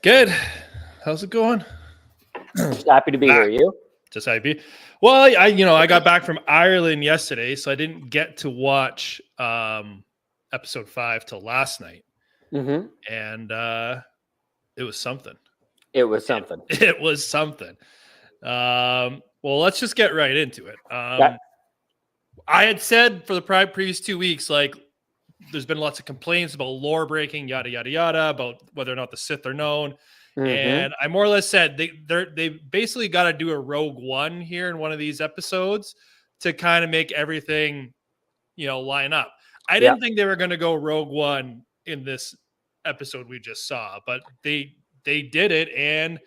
Good. How's it going? Just happy to be here. You? Just happy. Well, I got back from Ireland yesterday, so I didn't get to watch episode 5 till last night, and it was something. It was something. It was something. Well, let's just get right into it. I had said for the previous 2 weeks, like, there's been lots of complaints about lore breaking, yada yada yada, about whether or not the Sith are known. And I more or less said they basically got to do a Rogue One here in one of these episodes to kind of make everything, line up. I didn't think they were going to go Rogue One in this episode we just saw, but they did it, and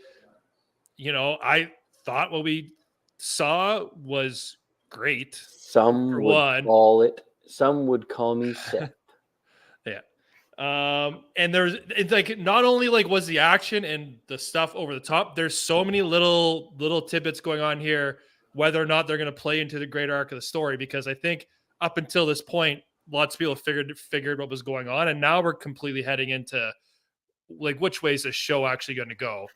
I thought what we saw was great. Some would call me Sith. And it's like, not only like was the action and the stuff over the top, there's so many little tidbits going on here, whether or not they're going to play into the greater arc of the story, because I think up until this point, lots of people figured what was going on, and now we're completely heading into like which way is the show actually going to go.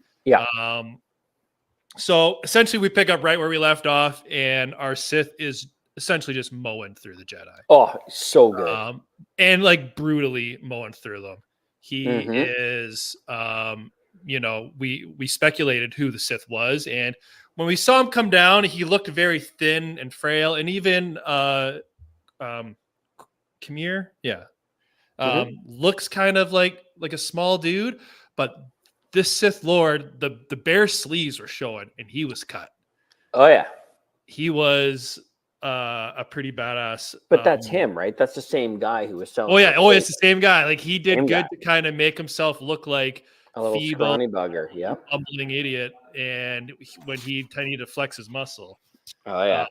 So essentially we pick up right where we left off, and our Sith is essentially just mowing through the Jedi. Oh, so good. And like brutally mowing through them. He is, we speculated who the Sith was. And when we saw him come down, he looked very thin and frail. And even Khmer, looks kind of like a small dude. But this Sith Lord, the bare sleeves were showing, and he was cut. Oh, yeah. He was a pretty badass, but that's him, right? That's the same guy who was selling. It's the same guy. Like, he did good to kind of make himself look like a little scrawny bugger, bumbling idiot, and when he needed to flex his muscle. Oh yeah,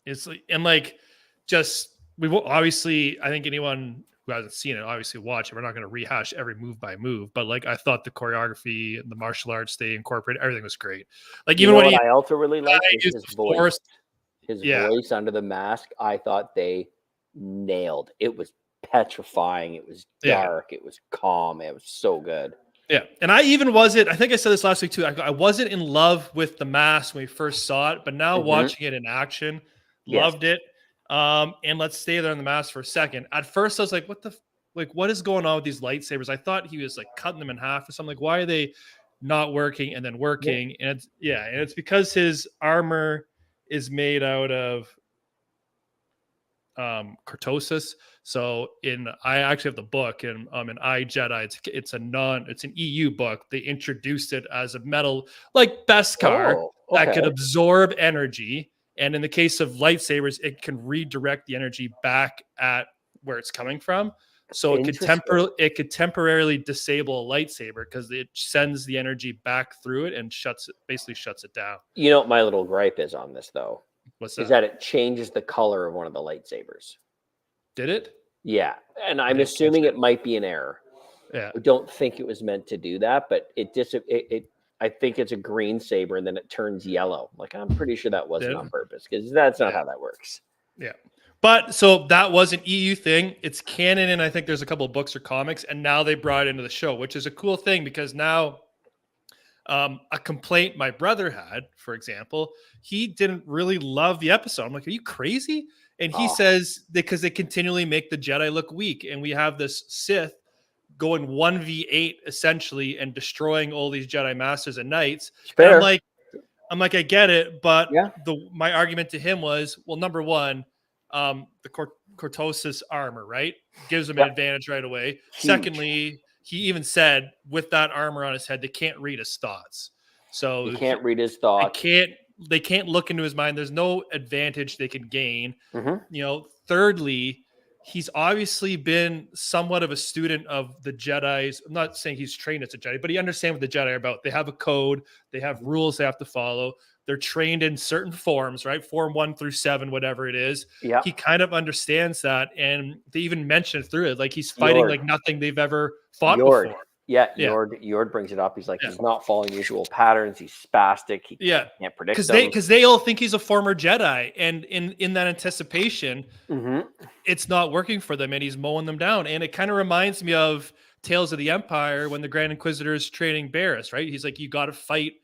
it's like, and like, just we will obviously, I think anyone who hasn't seen it obviously watch it. We're not going to rehash every move by move, but like, I thought the choreography and the martial arts they incorporated, everything was great. Like, even when I also really liked his voice. His voice under the mask, I thought they nailed. It was petrifying. It was dark. It was calm. It was so good. Yeah. And I think I said this last week too. I wasn't in love with the mask when we first saw it, but now watching it in action, loved it. And let's stay there on the mask for a second. At first I was like, what is going on with these lightsabers? I thought he was like cutting them in half or something. Like, why are they not working and then working? And it's because his armor is made out of cortosis. So I actually have the book, and in I Jedi, it's an EU book. They introduced it as a metal like Beskar that could absorb energy, and in the case of lightsabers, it can redirect the energy back at where it's coming from. So it could temporarily disable a lightsaber because it sends the energy back through it and basically shuts it down. You know what my little gripe is on this, though? What's that? Is that it changes the color of one of the lightsabers. Did it? Yeah, and I'm assuming it might be an error. Yeah, I don't think it was meant to do that, but I think it's a green saber and then it turns yellow. Like, I'm pretty sure that wasn't on purpose, because that's not how that works. Yeah. But so that was an EU thing. It's canon, and I think there's a couple of books or comics, and now they brought it into the show, which is a cool thing, because now a complaint my brother had, for example, he didn't really love the episode. I'm like, are you crazy? And he says because they continually make the Jedi look weak, and we have this Sith going 1v8 essentially and destroying all these Jedi Masters and Knights. And I'm like, I get it, but my argument to him was, well, number one, the cortosis armor, right, gives him an advantage right away. Huge. Secondly, he even said with that armor on his head, they can't read his thoughts. So you can't read his thoughts. They can't look into his mind. There's no advantage they can gain. Thirdly, he's obviously been somewhat of a student of the Jedis. I'm not saying he's trained as a Jedi, but he understands what the Jedi are about. They have a code. They have rules they have to follow. They're trained in certain forms, right? Form 1 through 7, whatever it is. Yeah. He kind of understands that. And they even mention it through it. Like, he's fighting like nothing they've ever fought before. Yeah. Yord brings it up. He's like, he's not following usual patterns. He's spastic. He can't predict them. Because they all think he's a former Jedi. And in that anticipation, it's not working for them. And he's mowing them down. And it kind of reminds me of Tales of the Empire when the Grand Inquisitor is training Barriss, right? He's like, you got to fight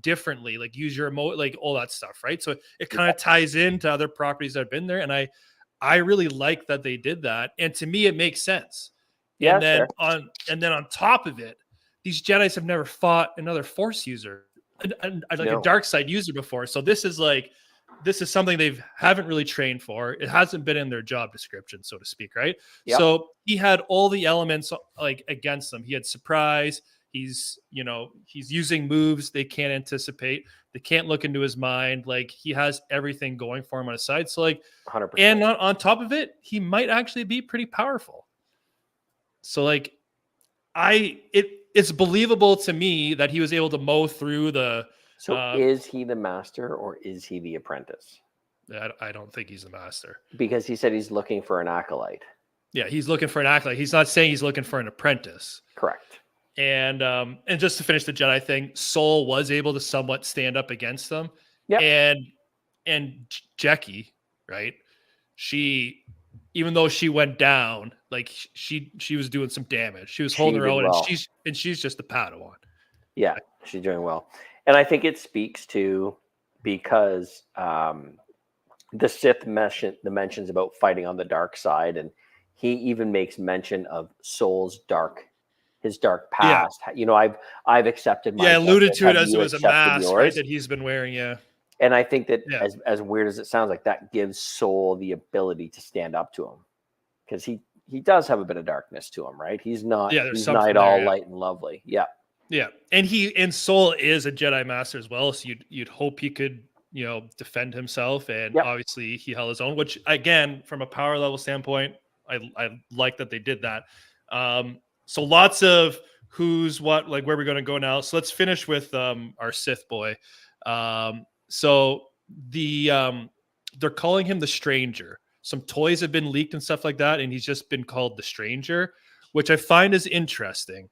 differently, like use your like all that stuff, right? So it kind of ties into other properties that have been there, and I really like that they did that, and to me it makes sense. Yeah, and then on top of it, these Jedis have never fought another Force user, like a dark side user before. So this is something they haven't really trained for. It hasn't been in their job description, so to speak, right? Yep. So he had all the elements like against them. He had surprise. He's using moves they can't anticipate. They can't look into his mind. Like, he has everything going for him on his side. So like, 100%. And on top of it, he might actually be pretty powerful. So like, it's believable to me that he was able to mow through the. So is he the master or is he the apprentice? I don't think he's the master, because he said he's looking for an acolyte. Yeah, he's looking for an acolyte. He's not saying he's looking for an apprentice. Correct. And just to finish the Jedi thing, Soul was able to somewhat stand up against them. Yeah. And Jecki, right? She, even though she went down, like she was doing some damage. She was holding her own, well. and she's just a Padawan. Yeah, she's doing well. And I think it speaks to, because the Sith mentions about fighting on the dark side, and he even makes mention of Soul's his dark past. Yeah. I've accepted my. Yeah, alluded to it as it was a mask, right, that he's been wearing. Yeah. And I think that as weird as it sounds, like, that gives Soul the ability to stand up to him, because he does have a bit of darkness to him, right? He's not. Yeah, he's not all light and lovely. Yeah. Yeah, and Soul is a Jedi Master as well, so you'd hope he could defend himself, and obviously he held his own. Which, again, from a power level standpoint, I like that they did that. So lots of who's what, like where we're going to go now. So let's finish with our Sith boy. So they're calling him the Stranger. Some toys have been leaked and stuff like that, and he's just been called the Stranger, which I find is interesting.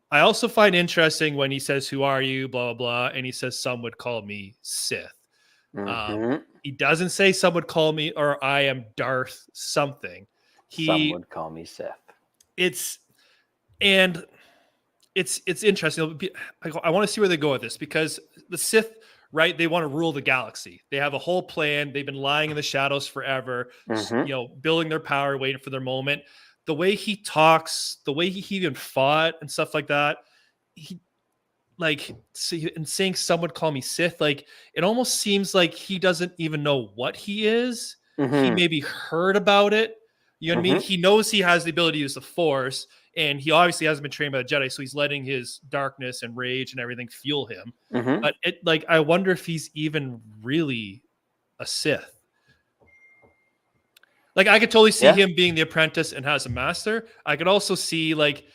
I also find interesting when he says, "Who are you?" blah, blah, blah. And he says, "Some would call me Sith." He doesn't say some would call me, or I am Darth something. Some would call me Sith. It's interesting. I want to see where they go with this, because the Sith, right, they want to rule the galaxy. They have a whole plan. They've been lying in the shadows forever, building their power, waiting for their moment. The way he talks, the way he even fought and stuff like that, and saying some would call me Sith, like, it almost seems like he doesn't even know what he is. He maybe heard about it. You know what I mean? He knows he has the ability to use the Force, and he obviously hasn't been trained by the Jedi, so he's letting his darkness and rage and everything fuel him. But I wonder if he's even really a Sith. Like, I could totally see him being the apprentice and has a master. I could also see, like,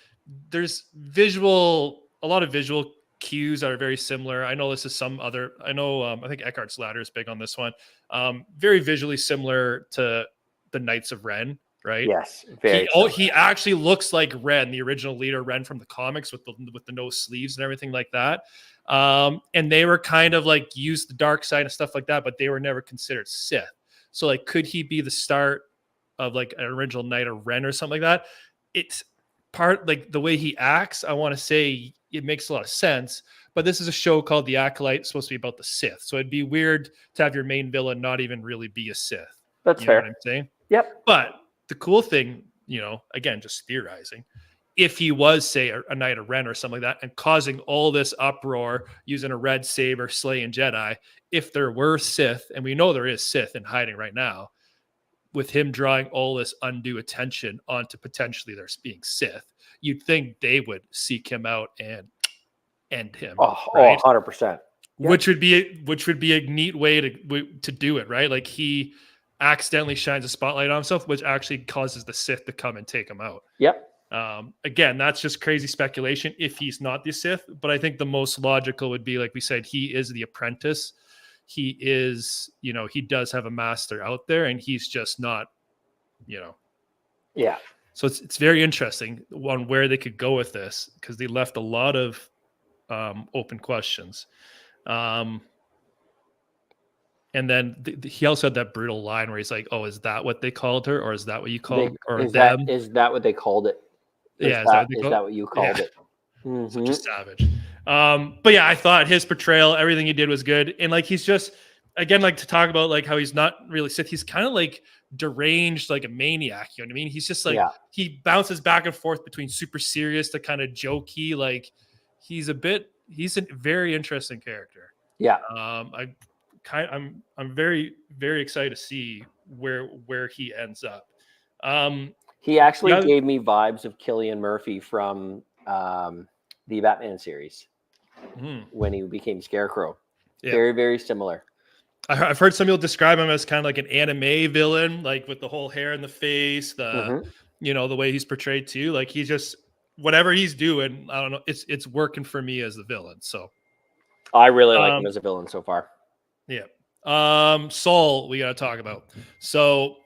there's a lot of visual cues that are very similar. I know this is I think Eckhart's Ladder is big on this one. Very visually similar to the Knights of Ren, right? Yes. He actually looks like Ren, the original leader Ren from the comics, with the no sleeves and everything like that. And they were kind of like used the dark side and stuff like that, but they were never considered Sith. So, like, could he be the start of like an original Knight of Ren or something like that? It's part, like, the way he acts, I want to say it makes a lot of sense. But this is a show called The Acolyte. It's supposed to be about the Sith. So it'd be weird to have your main villain not even really be a Sith. That's fair. Know what I'm saying? Yep. But the cool thing, again, just theorizing, if he was, say, a Knight of Ren or something like that, and causing all this uproar using a red saber, slaying Jedi, if there were Sith, and we know there is Sith in hiding right now, with him drawing all this undue attention onto potentially there being Sith, you'd think they would seek him out and end him. Right? 100%. Yep. Which would be a neat way to do it, right? Like, he accidentally shines a spotlight on himself, which actually causes the Sith to come and take him out. Yep. Again, that's just crazy speculation if he's not the Sith, but I think the most logical would be, like we said, he is the apprentice. He is, he does have a master out there, and he's just not, Yeah. So it's very interesting on where they could go with this, because they left a lot of open questions. And then he also had that brutal line where he's like, "Oh, is that what they called her, or is that what you called them? Is that what they called it? Yeah, Is that what you called it? Such a savage. But yeah, I thought his portrayal, everything he did was good. And like he's just again, like to talk about like how he's not really Sith, he's kind of like deranged, like a maniac. You know what I mean? He's just like he bounces back and forth between super serious to kind of jokey. Like he's a very interesting character. Yeah. I'm very, very excited to see where he ends up. He actually gave me vibes of Cillian Murphy from the Batman series when he became Scarecrow. Yeah. Very, very similar. I've heard some people describe him as kind of like an anime villain, like with the whole hair in the face, the way he's portrayed too. Like he's just whatever he's doing, I don't know. It's working for me as the villain. So I really like him as a villain so far. Yeah. Soul, we got to talk about. So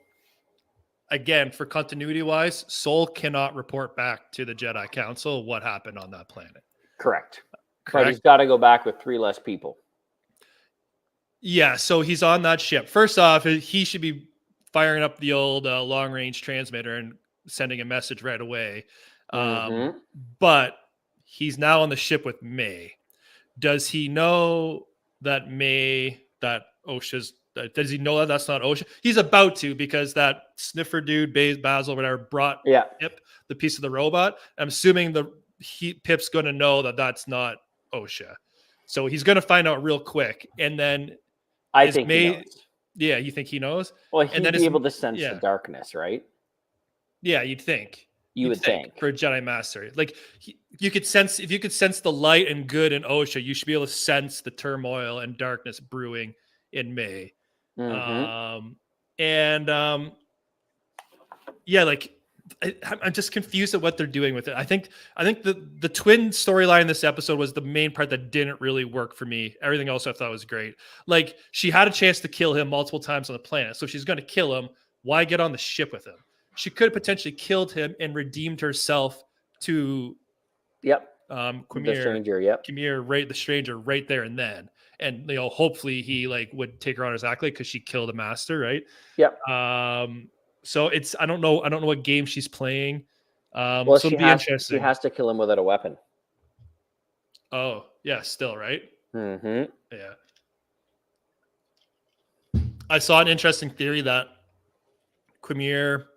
again, for continuity wise, Soul cannot report back to the Jedi Council what happened on that planet. Correct. But he's got to go back with 3 less people. Yeah, so he's on that ship. First off, he should be firing up the old long-range transmitter and sending a message right away. But he's now on the ship with May. Does he know that OSHA's... Does he know that that's not OSHA? He's about to, because that sniffer dude, Basil, whatever, brought Pip the piece of the robot. I'm assuming Pip's going to know that that's not OSHA. So he's going to find out real quick. And then... I think he knows. Yeah, you think he knows? Well, he'd be able to sense the darkness, right? Yeah, you'd think. You would think. For a Jedi Master. Like, you could sense... If you could sense the light and good in OSHA, you should be able to sense the turmoil and darkness brewing in May. Like... I'm just confused at what they're doing with it. I think the twin storyline in this episode was the main part that didn't really work for me. Everything else I thought was great. Like, she had a chance to kill him multiple times on the planet, so if she's going to kill him, why get on the ship with him? She could have potentially killed him and redeemed herself to Quimir, the stranger, Quimir, the stranger, right there and then. And hopefully he would take her on as acolyte because she killed a master, right? So I don't know what game she's playing. So it'll be interesting. She has to kill him without a weapon. Oh, yeah, still, right? Yeah. I saw an interesting theory that Quimir,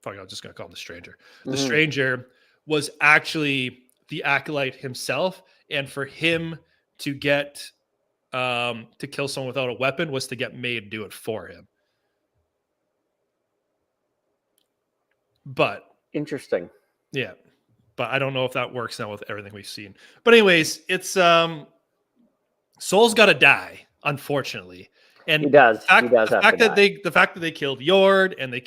fuck, I'm just going to call him the stranger. The stranger was actually the acolyte himself, and for him to get to kill someone without a weapon was to get May to do it for him. But interesting. Yeah. But I don't know if that works now with everything we've seen. But anyways, it's Soul's got to die, unfortunately. And he does. The fact that they killed Yord and they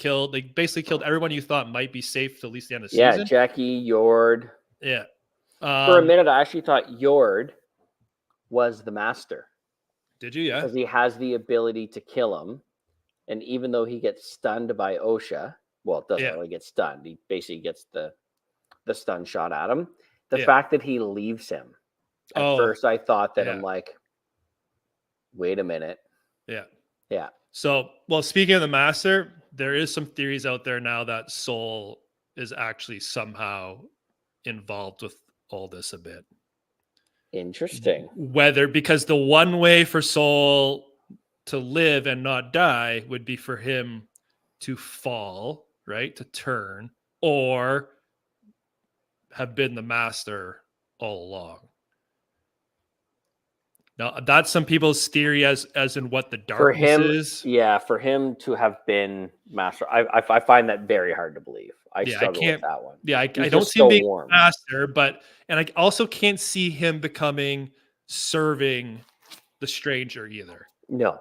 basically killed everyone you thought might be safe till at least the end of the season. Yeah, Jackie, Yord. Yeah. For a minute, I actually thought Yord was the master. Did you? Yeah. Because he has the ability to kill him, and even though he gets stunned by OSHA. Well, it doesn't really get stunned. He basically gets the stun shot at him. The fact that he leaves him. At first, I thought that I'm like, wait a minute. Yeah. So, well, speaking of the Master, there is some theories out there now that Soul is actually somehow involved with all this a bit. Interesting. Because the one way for Soul to live and not die would be for him to fall, right? To turn, or have been the master all along. Now, that's some people's theory as in what the darkness is. Yeah, for him to have been master, I find that very hard to believe. I struggle with that one. Yeah, I don't see him being master, and I also can't see him serving the stranger either. No.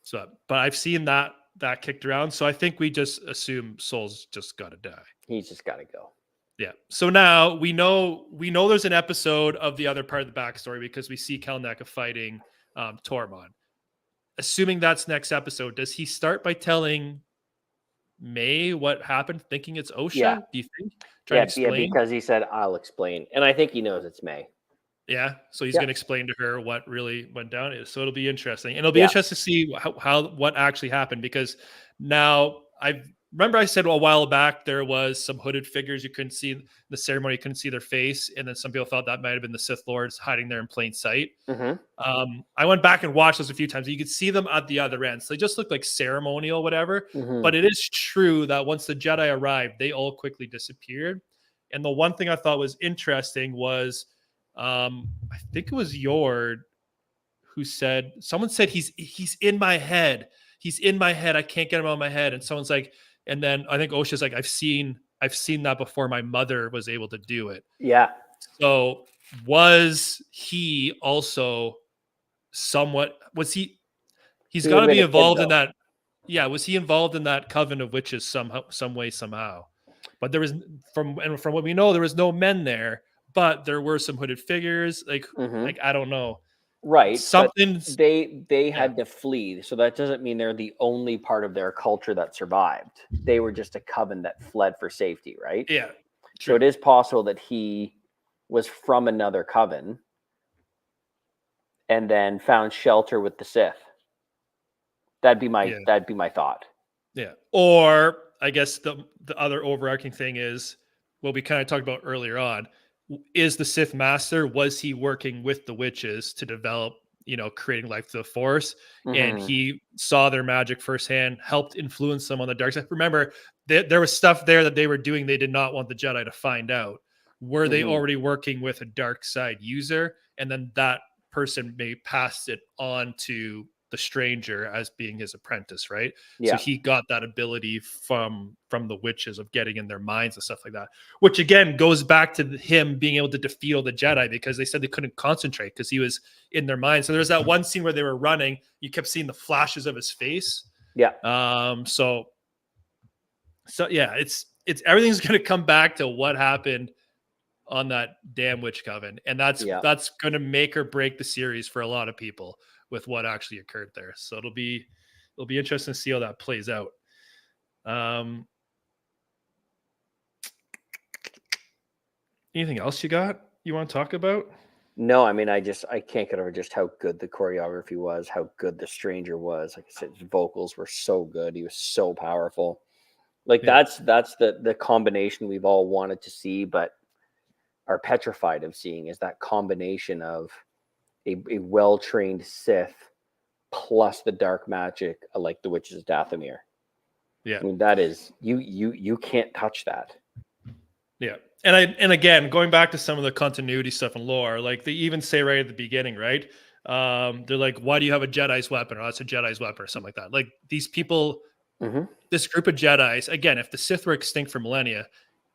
So, but I've seen that kicked around. So I think we just assume Soul's just got to die. He's just got to go. Yeah. So now we know there's an episode of the other part of the backstory because we see Kelneka fighting Tormund. Assuming that's next episode, does he start by telling May what happened, thinking it's OSHA? Yeah. Do you think? Yeah, because he said, I'll explain. And I think he knows it's May. Yeah, so he's going to explain to her what really went down. So it'll be interesting, and it'll be interesting to see how what actually happened, because now remember I said a while back there was some hooded figures you couldn't see the ceremony, you couldn't see their face, and then some people felt that might have been the Sith Lords hiding there in plain sight. I went back and watched those a few times. You could see them at the other end, so they just looked like ceremonial, whatever. But it is true that once the Jedi arrived, they all quickly disappeared. And the one thing I thought was interesting was, I think it was Yord who said, someone said he's in my head. He's in my head. I can't get him out of my head. And someone's like, and then I think Osha's like, I've seen that before. My mother was able to do it. Yeah. So was he also somewhat, he's got to be involved in that. Yeah. Was he involved in that coven of witches some way, somehow? But there was from what we know, there was no men there, but there were some hooded figures. Like I don't know. Right. Something they had to flee. So that doesn't mean they're the only part of their culture that survived. They were just a coven that fled for safety, right? Yeah. True. So it is possible that he was from another coven and then found shelter with the Sith. That'd be my thought. Yeah. Or I guess the other overarching thing is what we kind of talked about earlier on. Is the Sith Master, was he working with the witches to develop, creating life to the Force? And he saw their magic firsthand, helped influence them on the dark side. Remember, there was stuff there that they were doing they did not want the Jedi to find out. Were they already working with a dark side user? And then that person may pass it on to the stranger as being his apprentice, right? Yeah. So he got that ability from the witches of getting in their minds and stuff like that, which again goes back to him being able to defeat all the Jedi, because they said they couldn't concentrate because he was in their mind. So there's that one scene where they were running, you kept seeing the flashes of his face. Yeah. So yeah, it's everything's going to come back to what happened on that damn witch coven, and that's going to make or break the series for a lot of people with what actually occurred there. So it'll be interesting to see how that plays out. Anything else you want to talk about? No, I mean, I can't get over just how good the choreography was, how good the stranger was. Like I said, his vocals were so good. He was so powerful. Like that's the combination we've all wanted to see, but are petrified of seeing, is that combination of a well-trained Sith plus the dark magic like the witches of Dathomir. Yeah. I mean, that is, you can't touch that. Yeah. And again, going back to some of the continuity stuff and lore, like they even say right at the beginning, right? They're like, why do you have a Jedi's weapon? Or that's a Jedi's weapon or something like that. Like these people, this group of Jedis, again, if the Sith were extinct for millennia,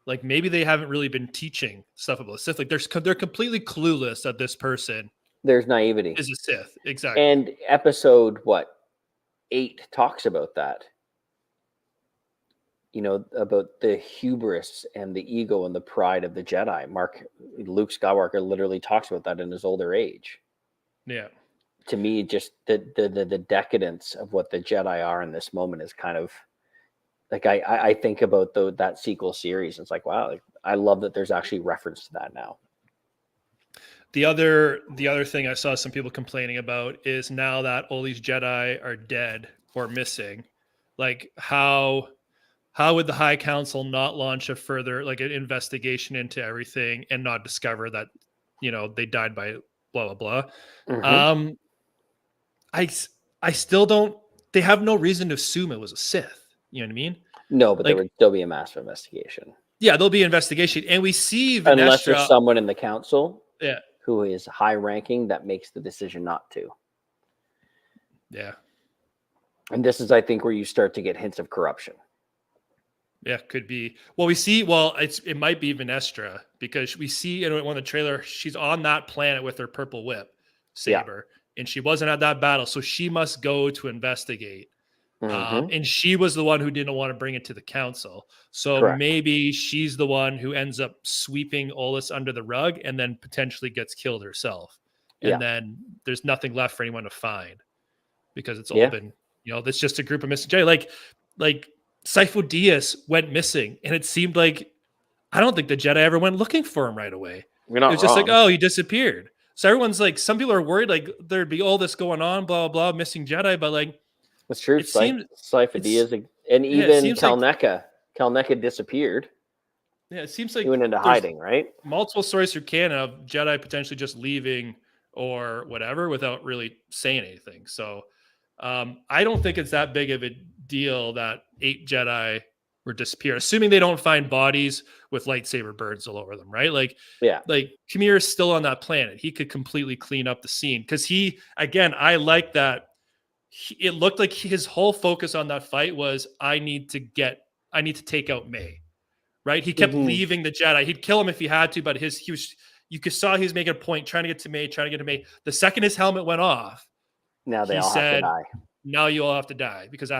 like maybe they haven't really been teaching stuff about the Sith. Like they're completely clueless that this person, there's naivety, is a Sith. Exactly. And episode 8 talks about that. About the hubris and the ego and the pride of the Jedi. Luke Skywalker literally talks about that in his older age. Yeah. To me, just the decadence of what the Jedi are in this moment is kind of like, I think about that sequel series. And it's like, wow, I love that there's actually reference to that now. The other thing I saw some people complaining about is now that all these Jedi are dead or missing, like how would the High Council not launch a further an investigation into everything and not discover that they died by blah blah blah? I still don't. They have no reason to assume it was a Sith. You know what I mean? No, but there would still be a massive investigation. Yeah, there'll be an investigation, and we see Vanestra, unless there's someone in the council. Yeah. Who is high ranking that makes the decision not to. Yeah. And this is, I think, where you start to get hints of corruption. Yeah, could be. Well, we see, it might be Vanestra, because we see in one of the trailer, she's on that planet with her purple whip saber, and she wasn't at that battle. So she must go to investigate. And she was the one who didn't want to bring it to the council. So Correct. Maybe she's the one who ends up sweeping all this under the rug and then potentially gets killed herself. And then there's nothing left for anyone to find, because it's all been, that's just a group of missing Jedi. Like Sifo Dyas went missing, and it seemed like, I don't think the Jedi ever went looking for him right away. It was just like, oh, he disappeared. So everyone's like, some people are worried, like there'd be all this going on, blah, blah, blah, missing Jedi. But like, that's true. Sifo Dyas And Yeah, it even seems like Kelneka disappeared. it seems He like went into there's hiding, right? multiple stories through canon of Jedi potentially just leaving or whatever without really saying anything. So I don't think it's that big of a deal that 8 Jedi were disappeared, assuming they don't find bodies with lightsaber burns all over them, right? Yeah. Like Kamir is still on that planet. He could completely clean up the scene because I like that. It looked like his whole focus on that fight was I need to take out May, right? He kept Mhm. leaving the Jedi. He'd kill him if he had to, but you could saw he was making a point trying to get to May, trying to get to May. The second his helmet went off, Now they he all have to said, die. now you all have to die because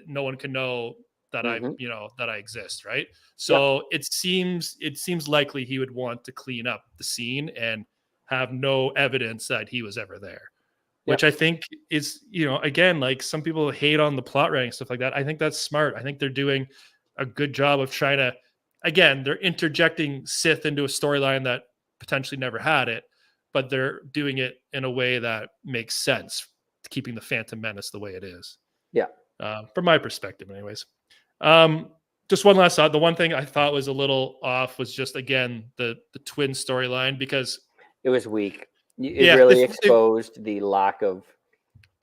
no one can know that Mhm. that I exist, right? Yep. So it seems likely he would want to clean up the scene and have no evidence that he was ever there, which Yep. I think is, again, like some people hate on the plot writing, stuff like that. I think that's smart. I think they're doing a good job of trying to, again, they're interjecting Sith into a storyline that potentially never had it, but they're doing it in a way that makes sense, keeping the Phantom Menace the way it is. Yeah. From my perspective, anyways. Just one last thought. The one thing I thought was a little off was just, again, the twin storyline, because It was weak. It yeah, really exposed the lack of,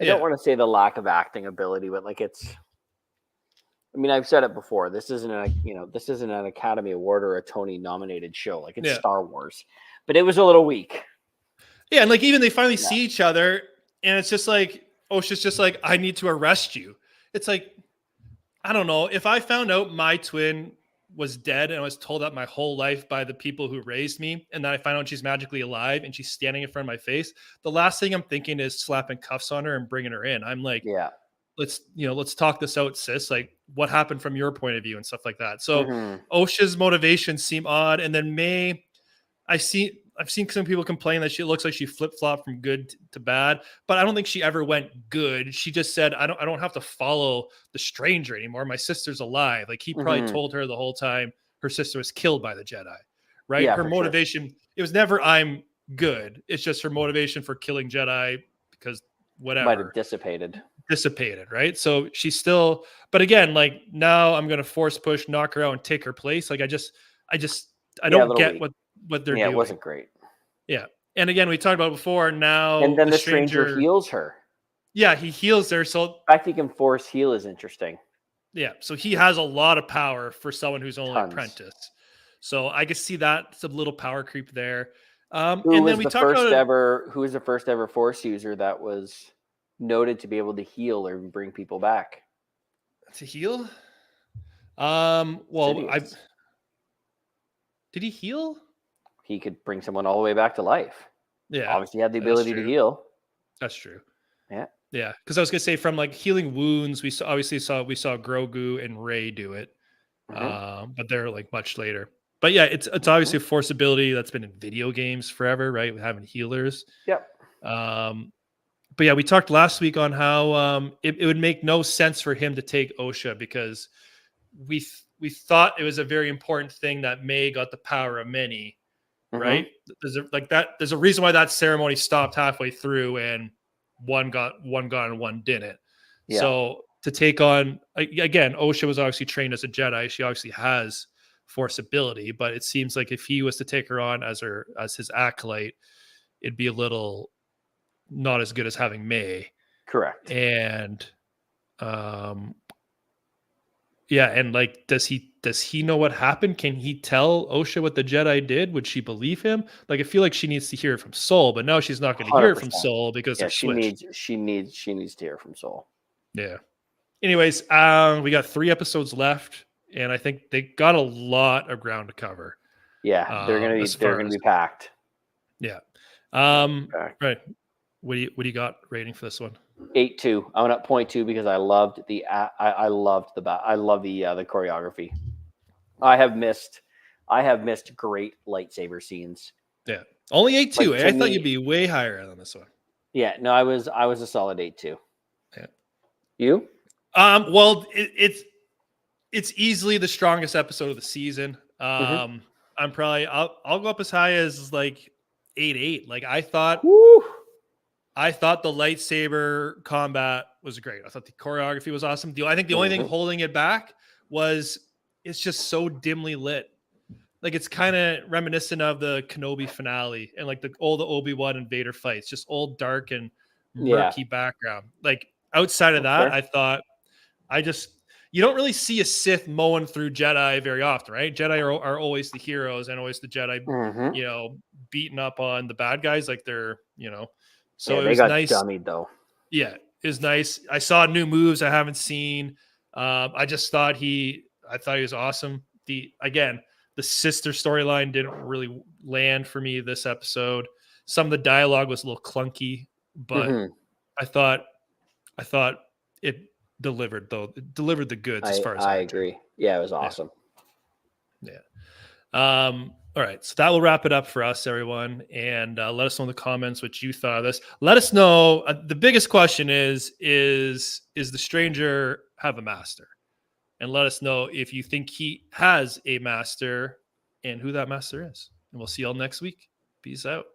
I don't yeah, want to say the lack of acting ability, but like I mean, I've said it before. This isn't an Academy Award or a Tony nominated show. Like it's yeah, Star Wars, but it was a little weak. yeah, and like even they finally Yeah. see each other, and it's just like Osha's just like, I need to arrest you. It's like, I don't know, if I found out my twin was dead and I was told that my whole life by the people who raised me, and then I find out she's magically alive and she's standing in front of my face, the last thing I'm thinking is slapping cuffs on her and bringing her in. I'm like, Yeah. let's talk this out, sis. Like, what happened from your point of view and stuff like that. So Mhm. Osha's motivations seem odd, and then May, I've seen some people complain that she looks like she flip-flopped from good to bad, but I don't think she ever went good. She just said, I don't have to follow the stranger anymore. My sister's alive. Like, he probably Mhm. told her the whole time her sister was killed by the Jedi, right? Yeah, Her for sure. motivation, it was never I'm good. It's just her motivation for killing Jedi because Might have whatever dissipated, right? So she's still, but again, like, now I'm going to force push, knock her out and take her place. Like, I a don't little get weak. what they're Yeah, doing. it wasn't great. Yeah. And again, we talked about it before. Now And then the stranger heals her. Yeah, he heals her. So The fact he can force heal is interesting. yeah, so he has a lot of power for someone who's only Tons. apprentice. So I can see that some little power creep there. Who And was then we the talked first about it ever? Who was the first ever Force user that was noted to be able to heal or bring people back? to heal. Well, Sidious. did he heal? He could bring someone all the way back to life. Yeah, Obviously, he had the that's ability to true. heal. That's true. Yeah. Yeah, because I was gonna say from like healing wounds, we saw Grogu and Rey do it, Mhm. but they're like much later. But yeah, it's obviously a force ability that's been in video games forever, right? With having healers. Yep. But yeah, we talked last week on how it would make no sense for him to take Osha because we thought it was a very important thing that May got the power of many, right? There's a reason why that ceremony stopped halfway through and one got and one didn't. Yeah. So to take on again, Osha was obviously trained as a Jedi. She obviously has force ability, but it seems like if he was to take her on as his acolyte, it'd be a little not as good as having May. Correct. And yeah, and like does he know what happened? Can he tell Osha what the Jedi did? Would she believe him? Like, I feel like she needs to hear it from Soul, but now she's not going to hear it from 100%. Soul because Yeah, they're switched. she needs to hear from Soul. Yeah. Anyways, we got 3 episodes left, and I think they got a lot of ground to cover. Yeah, they're gonna be packed. Yeah. Packed. Right. What do you got rating for this one? 8-2. I went up 0.2 because I loved the choreography. I have missed great lightsaber scenes. Yeah. Only 8.2. Like, I thought you'd be way higher on this one. Yeah, no, I was a solid 8-2. Yeah. You? Well, it's easily the strongest episode of the season. Mhm. I'll go up as high as like 8.8. Like, I thought Woo! I thought the lightsaber combat was great. I thought the choreography was awesome. I think the only thing holding it back was it's just so dimly lit. Like it's kind of reminiscent of the Kenobi finale and like the Obi-Wan and Vader fights, just old, dark and murky background. Like outside of that, I thought you don't really see a Sith mowing through Jedi very often, right? Jedi are always the heroes and always the Jedi, beating up on the bad guys like they're, So it was nice. Dummied though. Yeah, it was nice. I saw new moves I haven't seen. I just thought I thought he was awesome. The sister storyline didn't really land for me this episode. Some of the dialogue was a little clunky, but I thought it delivered though. It delivered the goods as far as I agree. Yeah, it was awesome. Yeah. All right, so that will wrap it up for us, everyone. And let us know in the comments what you thought of this. Let us know. The biggest question is the stranger have a master? And let us know if you think he has a master and who that master is. And we'll see y'all next week. Peace out.